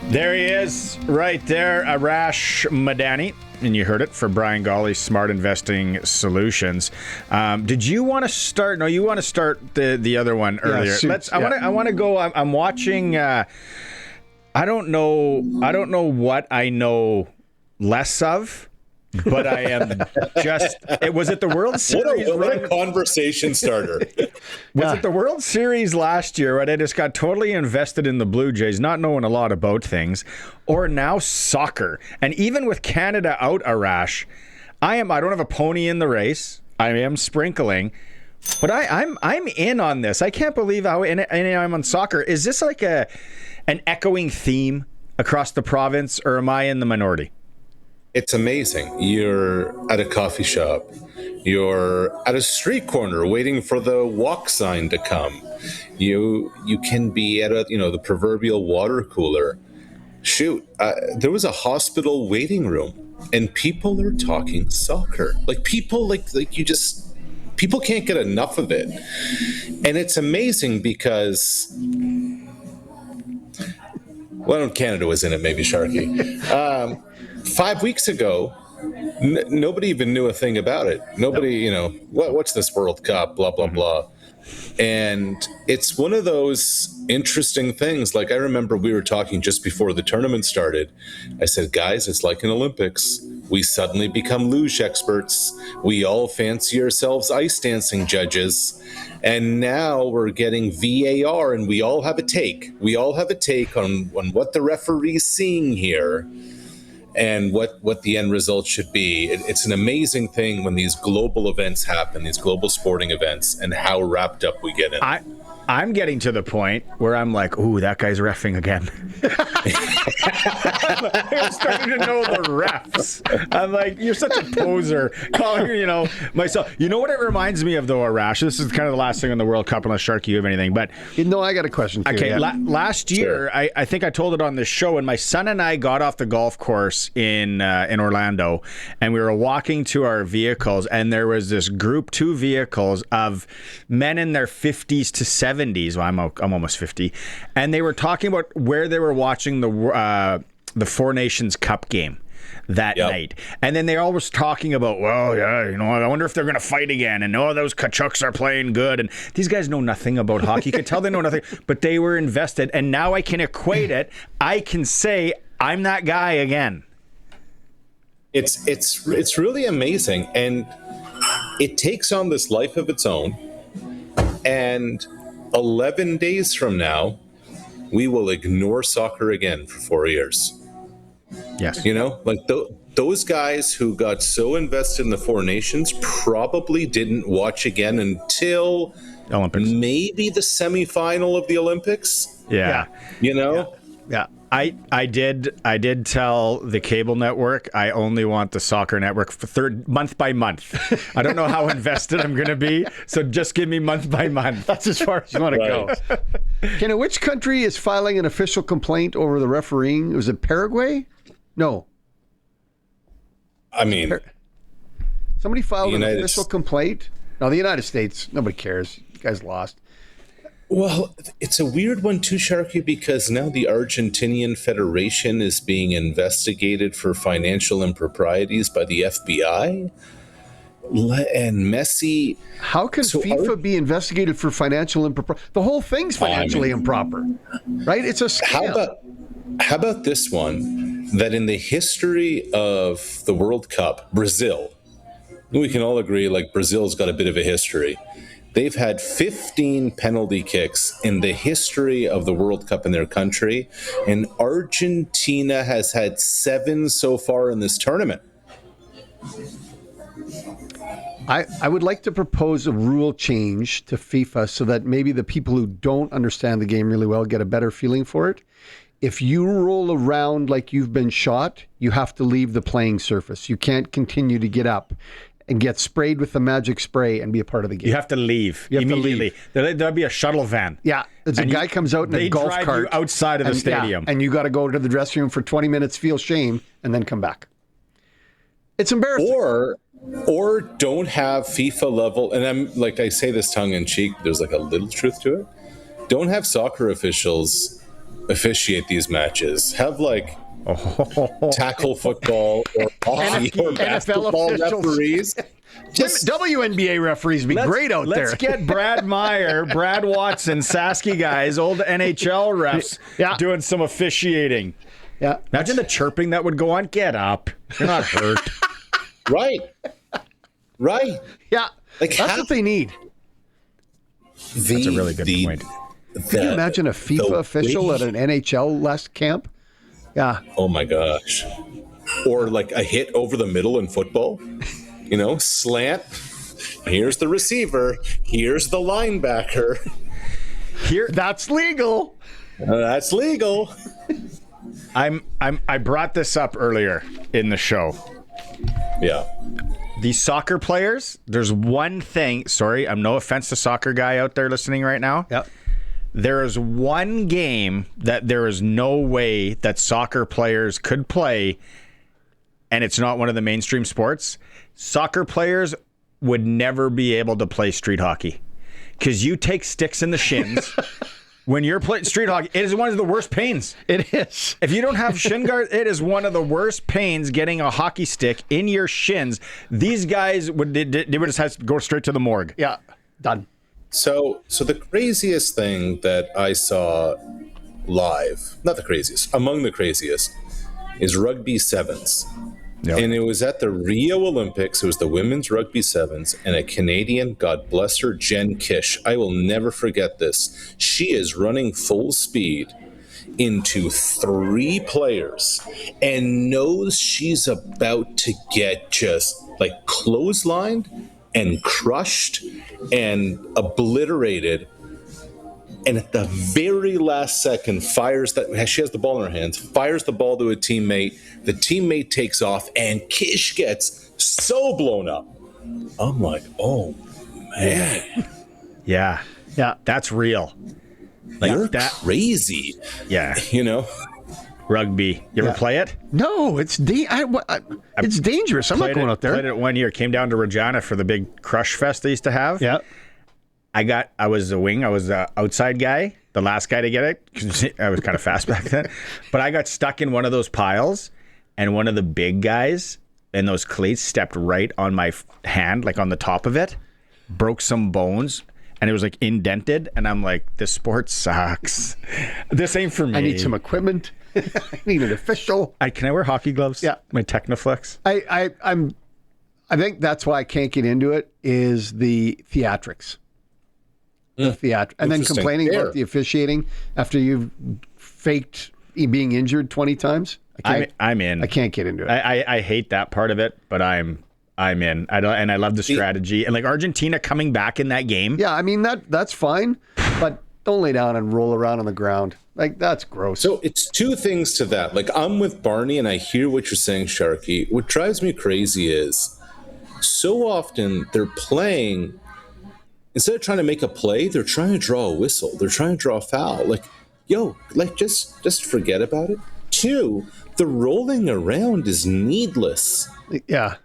There he is, right there, Arash Madani. And you heard it for Brian Golly's Smart Investing Solutions. Did you want to start? No, you want to start the other one earlier. I want to go. I'm watching. I don't know what I know less of. But I am just. Was it the World Series? What a conversation starter! Was it the World Series last year? Right, I just got totally invested in the Blue Jays, not knowing a lot about things, or now soccer. And even with Canada out, Arash, I don't have a pony in the race. I am sprinkling, but I'm in on this. I can't believe how in I'm on soccer. Is this like an echoing theme across the province, or am I in the minority? It's amazing. You're at a coffee shop. You're at a street corner waiting for the walk sign to come. You can be at the proverbial water cooler. Shoot, there was a hospital waiting room, and people are talking soccer. People can't get enough of it, and it's amazing because. Well, Canada was in it, maybe Sharky. 5 weeks ago, nobody even knew a thing about it. Nobody, what's this World Cup, blah, blah, blah. And it's one of those interesting things. Like, I remember we were talking just before the tournament started. I said, guys, it's like an Olympics. We suddenly become luge experts. We all fancy ourselves ice dancing judges. And now we're getting VAR, and we all have a take. We all have a take on what the referee's seeing here. And what the end result should be. It's an amazing thing when these global events happen, these global sporting events, and how wrapped up we get in. I'm getting to the point where I'm like, ooh, that guy's reffing again. I'm starting to know the refs. I'm like, you're such a poser. Calling, myself. You know what it reminds me of, though, Arash? This is kind of the last thing on the World Cup, unless, Sharky, you have anything. But no, I got a question for you. Okay, last year, sure. I think I told it on this show, and my son and I got off the golf course in Orlando, and we were walking to our vehicles, and there was this group, 2 vehicles of men in their 50s to 70s. Well, I'm almost 50, and they were talking about where they were watching the Four Nations Cup game that night, and then they all was talking about, well, yeah, I wonder if they're going to fight again, and those Kachuks are playing good, and these guys know nothing about hockey. You can tell they know nothing, but they were invested, and now I can equate it. I can say I'm that guy again. It's really amazing, and it takes on this life of its own, and 11 days from now, we will ignore soccer again for 4 years. Yes. Those guys who got so invested in the Four Nations probably didn't watch again until Olympics. Maybe the semifinal of the Olympics. Yeah. Yeah. I did tell the cable network I only want the soccer network for month by month. I don't know how invested I'm going to be, so just give me month by month. That's as far as you want to go. Which country is filing an official complaint over the refereeing? Was it Paraguay? No. I mean, somebody filed an official complaint. No, the United States. Nobody cares. You guys lost. Well, it's a weird one too, Sharky, because now the Argentinian Federation is being investigated for financial improprieties by the FBI. And Messi... How can FIFA be investigated for financial impropriety? The whole thing's financially improper, right? It's a scam. How about this one? That in the history of the World Cup, Brazil, we can all agree, Brazil's got a bit of a history. They've had 15 penalty kicks in the history of the World Cup in their country, and Argentina has had 7 so far in this tournament. I would like to propose a rule change to FIFA so that maybe the people who don't understand the game really well get a better feeling for it. If you roll around like you've been shot, you have to leave the playing surface. You can't continue to get up and get sprayed with the magic spray and be a part of the game. You have to leave immediately. There'll be a shuttle van. Yeah. A guy comes out in a golf cart. They drive you outside of the stadium. Yeah, and you got to go to the dressing room for 20 minutes, feel shame, and then come back. It's embarrassing. Or don't have FIFA level, and I'm like, I say this tongue in cheek, there's a little truth to it. Don't have soccer officials officiate these matches. Have like tackle football or hockey or basketball referees. Just WNBA referees be great out there. Let's get Brad Meyer, Brad Watson, Sasky guys, old NHL refs doing some officiating. Yeah. Imagine the chirping that would go on. Get up. You're not hurt. Right. Yeah. Like that's what they need. That's a really good point. Can you imagine a FIFA official at an NHL last camp? Yeah. Oh my gosh. Or like a hit over the middle in football. You know, slant. Here's the receiver. Here's the linebacker. That's legal. That's legal. I brought this up earlier in the show. Yeah. These soccer players, there's one thing. Sorry, I'm no offense to soccer guy out there listening right now. Yep. There is one game that there is no way that soccer players could play, and it's not one of the mainstream sports. Soccer players would never be able to play street hockey because you take sticks in the shins. When you're playing street hockey, it is one of the worst pains. It is. If you don't have shin guard, it is one of the worst pains getting a hockey stick in your shins. These guys would just have to go straight to the morgue. Yeah, done. So the craziest thing that I saw live, not the craziest, among the craziest, is rugby sevens. Yep. And it was at the Rio Olympics. It was the women's rugby sevens, and a Canadian, God bless her, Jen Kish. I will never forget this. She is running full speed into 3 players and knows she's about to get just like clotheslined and crushed and obliterated. And at the very last second, she has the ball in her hands, fires the ball to a teammate. The teammate takes off, and Kish gets so blown up. I'm like, oh, man. Yeah. That's real. Like You're that crazy. Yeah. You know? Rugby. You ever play it? No, it's it's dangerous. I'm not going out there. Played it 1 year. Came down to Regina for the big crush fest they used to have. Yeah. I was a wing. I was the outside guy, the last guy to get it. 'Cause I was kind of fast back then. But I got stuck in one of those piles, and one of the big guys in those cleats stepped right on my hand, like on the top of it, broke some bones, and it was like indented. And I'm like, this sport sucks. This ain't for me. I need some equipment. I need an official. Can I wear hockey gloves? Yeah. My Technoflex. I think that's why I can't get into it is the theatrics. And then complaining about the officiating after you've faked being injured 20 times. I'm in. I can't get into it. I hate that part of it, but I'm in. I love the strategy and like Argentina coming back in that game. Yeah, I mean that's fine, but don't lay down and roll around on the ground. Like that's gross. So it's 2 things to that. Like I'm with Barney and I hear what you're saying, Sharky. What drives me crazy is so often they're playing. Instead of trying to make a play, they're trying to draw a whistle. They're trying to draw a foul. Like, just forget about it. 2, the rolling around is needless. Yeah.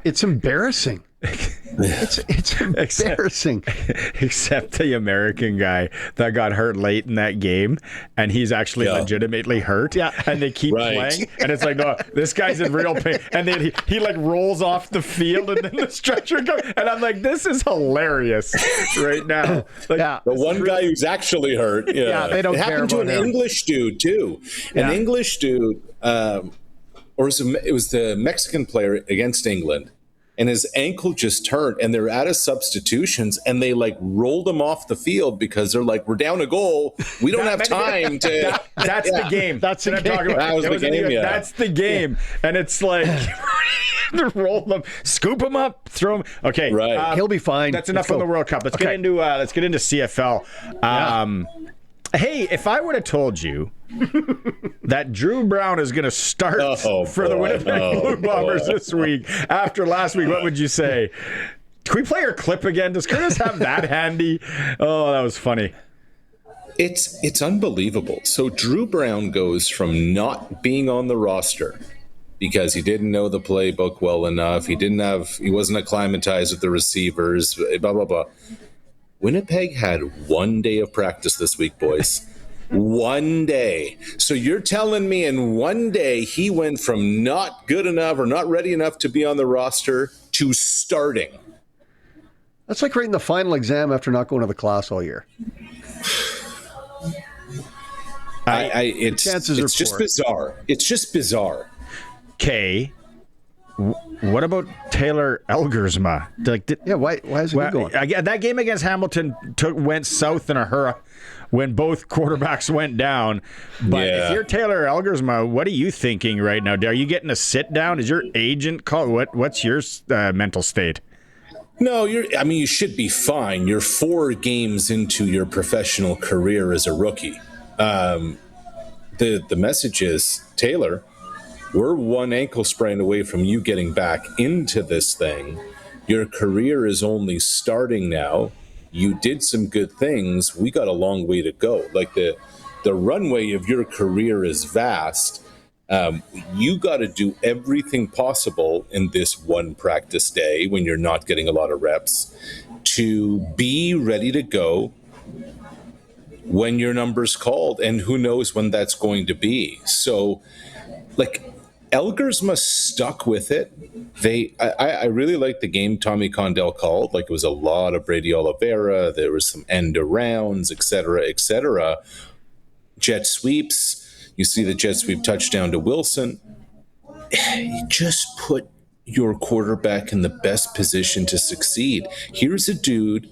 It's embarrassing. It's embarrassing. Except the American guy that got hurt late in that game, and he's actually legitimately hurt. Yeah. And they keep playing, and it's like, no, this guy's in real pain. And then he like rolls off the field, and then the stretcher comes, and I'm like, this is hilarious right now. Like, the one guy who's actually hurt. Yeah, they don't it care happened to about an him. English dude too. An English dude, or it was the Mexican player against England. And his ankle just turned, and they're out of substitutions, and they like rolled him off the field because they're like, we're down a goal. We don't have time to. That's the game. That's what I'm talking about. That was the game. Yeah. That's the game. And it's like, roll them, scoop them up, throw them. Okay. Right. He'll be fine. That's enough on the World Cup. Let's get into CFL. Hey, if I would have told you that Drew Brown is going to start for the Winnipeg Blue Bombers this week after last week, what would you say? Can we play our clip again? Does Curtis have that handy? Oh, that was funny. It's unbelievable. So Drew Brown goes from not being on the roster because he didn't know the playbook well enough. He wasn't acclimatized with the receivers, blah, blah, blah. Winnipeg had 1 day of practice this week, boys. One day. So you're telling me in one day he went from not good enough or not ready enough to be on the roster to starting. That's like writing the final exam after not going to the class all year. It's just bizarre. It's just bizarre. Okay. What about Taylor Elgersma? Why is it going? That game against Hamilton went south in a hurry when both quarterbacks went down. But if you're Taylor Elgersma, what are you thinking right now? Are you getting a sit down? Is your agent call? What's your mental state? No, you should be fine. You're 4 games into your professional career as a rookie. The message is, Taylor, we're one ankle sprain away from you getting back into this thing. Your career is only starting now. You did some good things. We got a long way to go. Like the runway of your career is vast. You got to do everything possible in this one practice day when you're not getting a lot of reps to be ready to go when your number's called, and who knows when that's going to be. So, Elgersma stuck with it. I really liked the game Tommy Condell called. It was a lot of Brady Oliveira. There was some end arounds, et cetera, jet sweeps. You see the jet sweep touchdown to Wilson. You just put your quarterback in the best position to succeed. Here's a dude,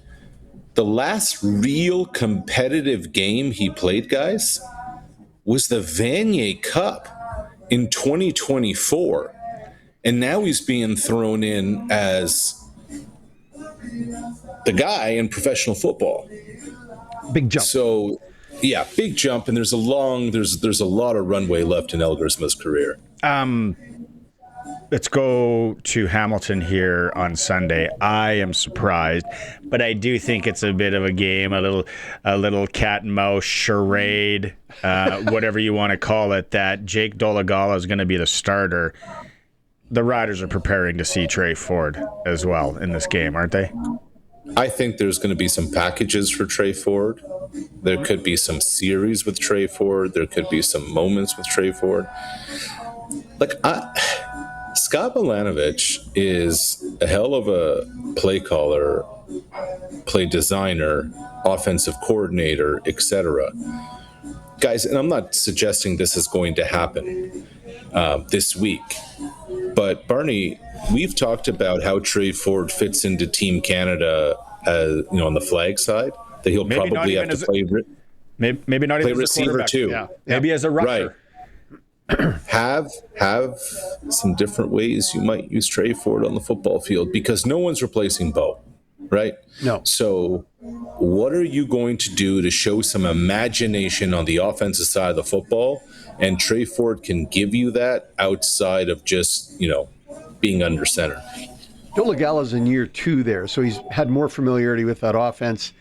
the last real competitive game he played, guys, was the Vanier Cup in 2024. And now he's being thrown in as the guy in professional football. Big jump. So, yeah, big jump, and there's a lot of runway left in Elgersma's career. Let's go to Hamilton here on Sunday. I am surprised, but I do think it's a bit of a game, a little cat and mouse charade, whatever you want to call it, that Jake Dolegala is going to be the starter. The Riders are preparing to see Trey Ford as well in this game, aren't they? I think there's going to be some packages for Trey Ford. There could be some series with Trey Ford. There could be some moments with Trey Ford. Scott Milanovich is a hell of a play caller, play designer, offensive coordinator, etc. Guys, and I'm not suggesting this is going to happen this week, but Barney, we've talked about how Trey Ford fits into Team Canada, on the flag side, that he'll probably have to play. Maybe not even as receiver too. Yeah. Maybe as a rusher. Right. Have some different ways you might use Trey Ford on the football field, because no one's replacing Bo, right? No. So what are you going to do to show some imagination on the offensive side of the football? And Trey Ford can give you that outside of just, being under center. Dolegala's in year 2 there, so he's had more familiarity with that offense.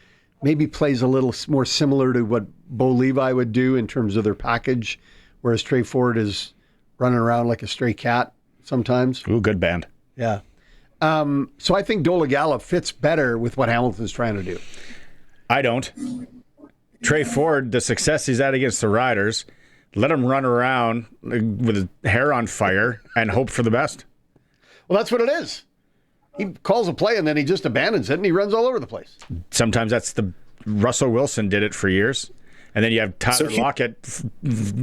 Maybe plays a little more similar to what Bo Levi would do in terms of their package, whereas Trey Ford is running around like a stray cat sometimes. Ooh, good band. Yeah. So I think Dolegala fits better with what Hamilton's trying to do. I don't. Trey Ford, the success he's had against the Riders, let him run around with his hair on fire and hope for the best. Well, that's what it is. He calls a play and then he just abandons it and he runs all over the place. Sometimes Russell Wilson did it for years. And then you have Tyler Lockett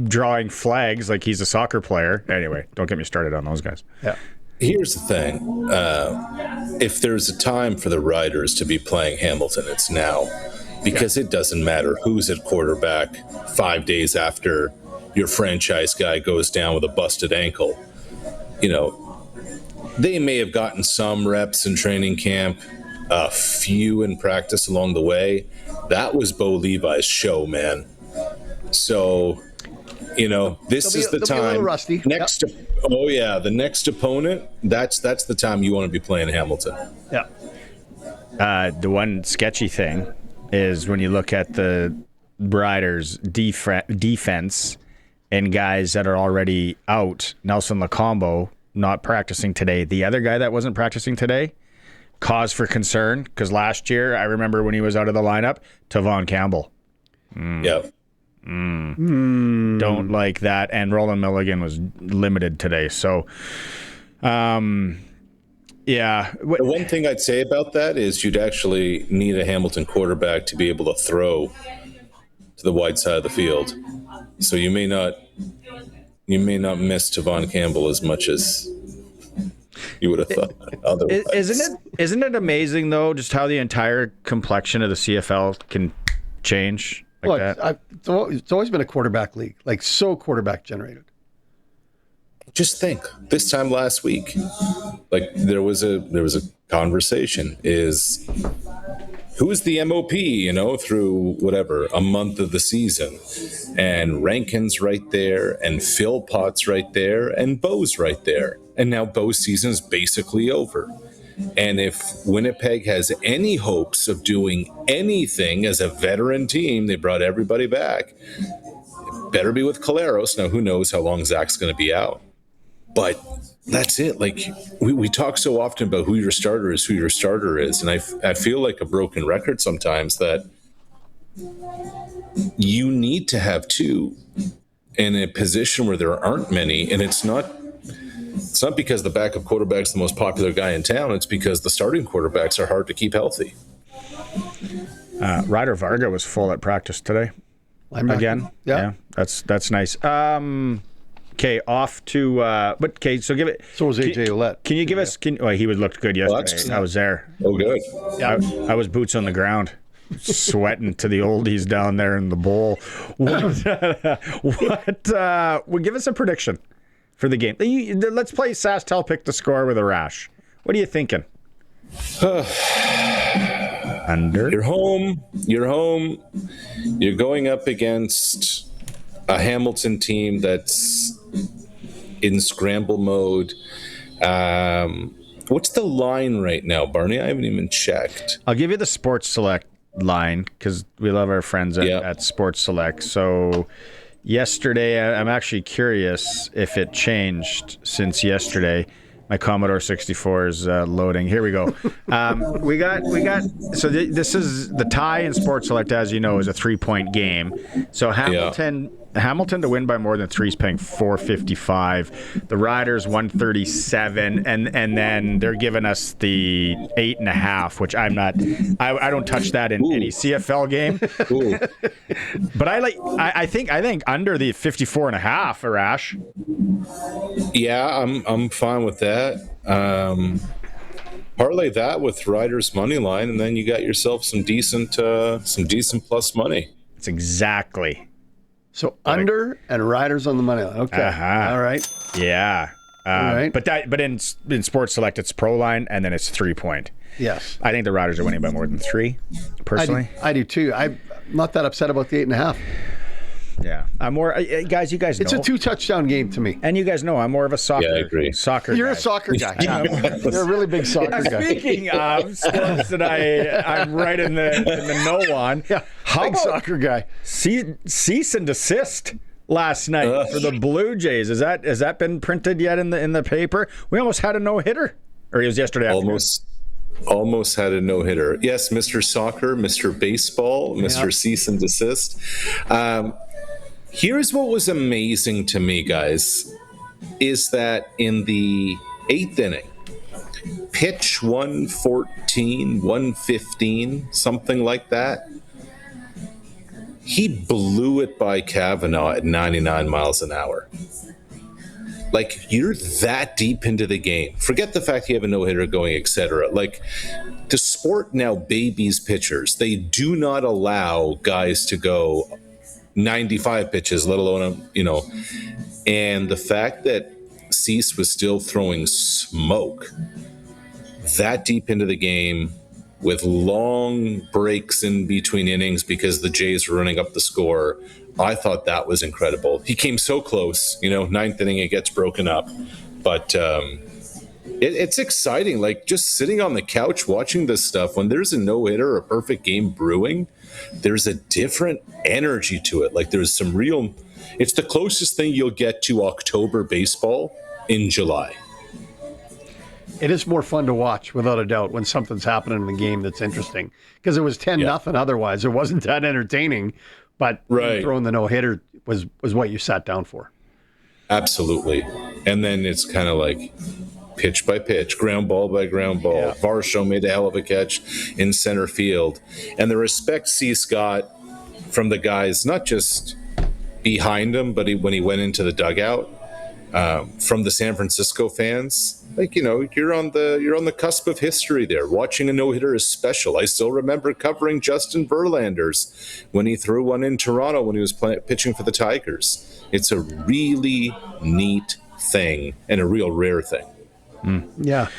drawing flags like he's a soccer player. Anyway, don't get me started on those guys. Yeah. Here's the thing. If there's a time for the Riders to be playing Hamilton, it's now. Because it doesn't matter who's at quarterback 5 days after your franchise guy goes down with a busted ankle. They may have gotten some reps in training camp, a few in practice along the way. That was Bo Levi's show, man. So, this is the time. Rusty. The next opponent. That's the time you want to be playing Hamilton. Yeah. The one sketchy thing is when you look at the Riders' defense and guys that are already out. Nelson Lacombo not practicing today. The other guy that wasn't practicing today, cause for concern, because last year I remember when he was out of the lineup, Tavon Campbell. Yeah. Don't like that. And Roland Milligan was limited today. So, yeah. The one thing I'd say about that is you'd actually need a Hamilton quarterback to be able to throw to the wide side of the field. So you may not miss Tavon Campbell as much as you would have thought otherwise. Isn't it amazing though, just how the entire complexion of the CFL can change like that? It's always been a quarterback league, like so quarterback generated. Just think, this time last week, like there was a conversation is who is the MOP, through whatever, a month of the season. And Rankin's right there, and Philpott's right there, and Bo's right there. And now Bo's season's basically over. And if Winnipeg has any hopes of doing anything as a veteran team, they brought everybody back, it better be with Caleros. Now, who knows how long Zach's going to be out. But that's it. Like we talk so often about who your starter is. And I feel like a broken record sometimes that you need to have two in a position where there aren't many. And it's not because the backup quarterback's the most popular guy in town. It's because the starting quarterbacks are hard to keep healthy. Ryder Varga was full at practice today. Again. Yeah. That's nice. Okay, off to but okay, so give it. So was AJ Ouellette. Can you give us? He looked good yesterday. I was there. Oh, good. Yeah, I was boots on the ground, sweating to the oldies down there in the bowl. Well, give us a prediction for the game. Let's play Sastel pick the score with Arash. What are you thinking? Under. You're home. You're going up against a Hamilton team that's in scramble mode. What's the line right now, Barney? I haven't even checked. I'll give you the Sports Select line because we love our friends at Sports Select. So yesterday, I'm actually curious if it changed since yesterday. My Commodore 64 is loading. Here we go. We got. So this is the tie in Sports Select, as you know, is a 3-point game. So Hamilton to win by more than 3 is paying $455. The Riders 137, and then they're giving us the 8.5, which I'm not. I don't touch that in any CFL game. But I think under the 54.5, Arash. Yeah, I'm fine with that. Parlay that with Riders money line, and then you got yourself some decent plus money. It's exactly. So under and Riders on the money line. Okay. All right. Yeah. All right. But in Sports Select, it's pro line, and then it's 3-point. Yes. I think the Riders are winning by more than 3, personally. I do too. I'm not that upset about the 8.5. Yeah, I'm more guys. You guys know it's a 2-touchdown game to me, and you guin I'm more of a soccer. Yeah, I agree. Soccer. You're guy. a soccer guy. You're a really big soccer guy. Speaking of sports that I'm right in the know on. Yeah, how big soccer guy. Cease and desist last night for the Blue Jays. Has that been printed yet in the paper? We almost had a no-hitter, or it was yesterday afternoon. Almost had a no-hitter. Yes, Mr. Soccer, Mr. Baseball, Mr. Cease and desist. Here's what was amazing to me, guys, is that in the 8th inning, pitch 114, 115, something like that, he blew it by Kavanaugh at 99 miles an hour. Like, you're that deep into the game. Forget the fact you have a no-hitter going, etc. Like, the sport now babies pitchers. They do not allow guys to go 95 pitches, let alone, and the fact that Cease was still throwing smoke that deep into the game with long breaks in between innings because the Jays were running up the score, I thought that was incredible. He came so close, 9th inning, it gets broken up, but it's exciting. Like, just sitting on the couch watching this stuff, when there's a no-hitter, a perfect game brewing, there's a different energy to it. Like, there's some real, it's the closest thing you'll get to October baseball in July. It is more fun to watch, without a doubt, when something's happening in the game that's interesting. Because it was 10-0 otherwise. It wasn't that entertaining. but Right. throwing the no-hitter was what you sat down for. Absolutely. And then it's kind of like pitch by pitch, ground ball by ground ball. Yeah. Varsho made a hell of a catch in center field. And the respect Cease got from the guys, not just behind him, but when he went into the dugout, from the San Francisco fans, like, you're on the cusp of history there. Watching a no-hitter is special. I still remember covering Justin Verlander's when he threw one in Toronto when he was pitching for the Tigers. It's a really neat thing and a real rare thing. Yeah.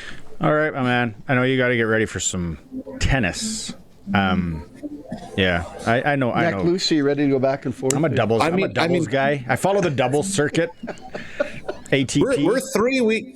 All right, my man. I know you got to get ready for some tennis. Yeah, I know. Neck loose, are you ready to go back and forth? I'm a doubles guy. I follow the doubles circuit. ATP.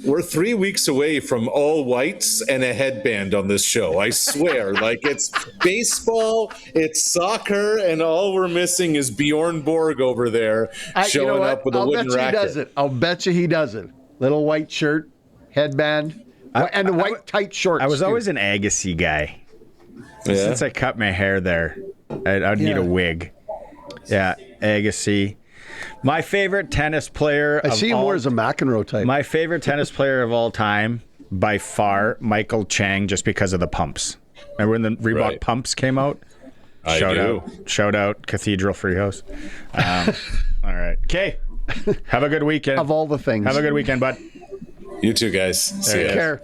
We're 3 weeks away from all whites and a headband on this show. I swear, like, it's baseball, it's soccer, and all we're missing is Bjorn Borg over there showing up with a wooden racket. I'll bet you he does it. Little white shirt, headband, and the white tight shorts. I was always an Agassi guy. Yeah. Since I cut my hair there, I'd need a wig. Yeah, Agassi. My favorite tennis player. I see him more as a McEnroe type. My favorite tennis player of all time, by far, Michael Chang, just because of the pumps. Remember when the Reebok pumps came out? Shout out, Cathedral Freehouse. All right. Okay. Have a good weekend. Of all the things. Have a good weekend, bud. You too, guys. See ya. Take care.